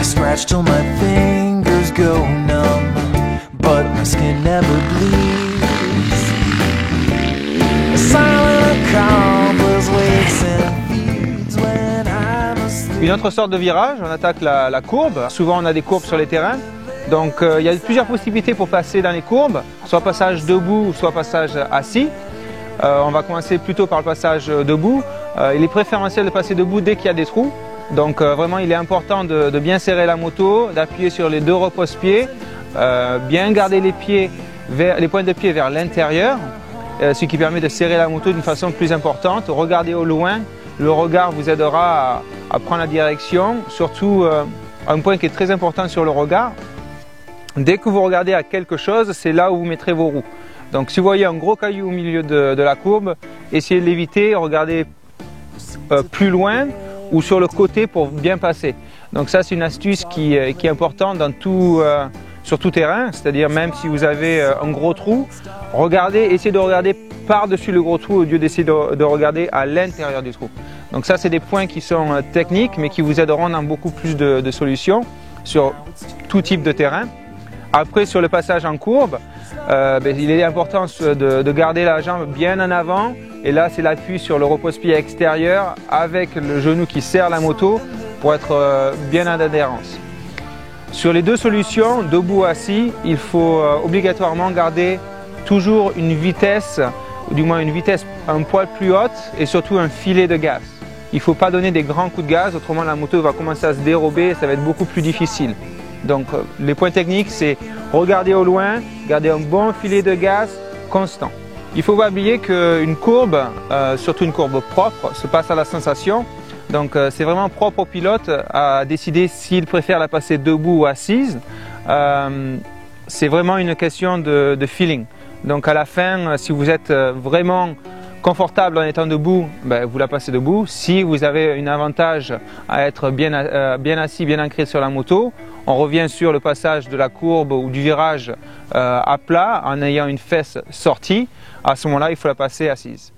I scratch till my fingers go numb, but my skin never bleeds. A silent accomplice wakes and feeds when I'm asleep. Une autre sorte de virage, on attaque la courbe. Souvent on a des courbes sur les terrains. Donc il y a plusieurs possibilités pour passer dans les courbes, soit passage debout, soit passage assis. On va commencer plutôt par le passage debout. Il est préférentiel de passer debout dès qu'il y a des trous. Donc vraiment il est important de bien serrer la moto, d'appuyer sur les deux repose-pieds, bien garder les pointes de pied vers l'intérieur, ce qui permet de serrer la moto d'une façon plus importante. Regardez au loin, le regard vous aidera à prendre la direction, surtout un point qui est très important sur le regard. Dès que vous regardez à quelque chose, c'est là où vous mettrez vos roues. Donc si vous voyez un gros caillou au milieu de la courbe, essayez de l'éviter, regardez plus loin ou sur le côté pour bien passer. Donc ça c'est une astuce qui est importante sur tout terrain, c'est-à-dire même si vous avez un gros trou, essayez de regarder par-dessus le gros trou au lieu d'essayer de regarder à l'intérieur du trou. Donc ça c'est des points qui sont techniques mais qui vous aideront dans beaucoup plus de solutions sur tout type de terrain. Après, sur le passage en courbe, il est important de garder la jambe bien en avant. Et là, c'est l'appui sur le repose-pied extérieur avec le genou qui serre la moto pour être bien en adhérence. Sur les deux solutions, debout ou assis, il faut obligatoirement garder toujours une vitesse, ou du moins une vitesse un poil plus haute et surtout un filet de gaz. Il ne faut pas donner des grands coups de gaz, autrement la moto va commencer à se dérober et ça va être beaucoup plus difficile. Donc les points techniques, c'est regarder au loin, garder un bon filet de gaz constant. Il ne faut pas oublier qu'une courbe, surtout une courbe propre, se passe à la sensation. Donc c'est vraiment propre au pilote à décider s'il préfère la passer debout ou assise. C'est vraiment une question de feeling. Donc à la fin, si vous êtes vraiment confortable en étant debout, vous la passez debout. Si vous avez un avantage à être bien assis, bien ancré sur la moto, on revient sur le passage de la courbe ou du virage à plat en ayant une fesse sortie. À ce moment-là, il faut la passer assise.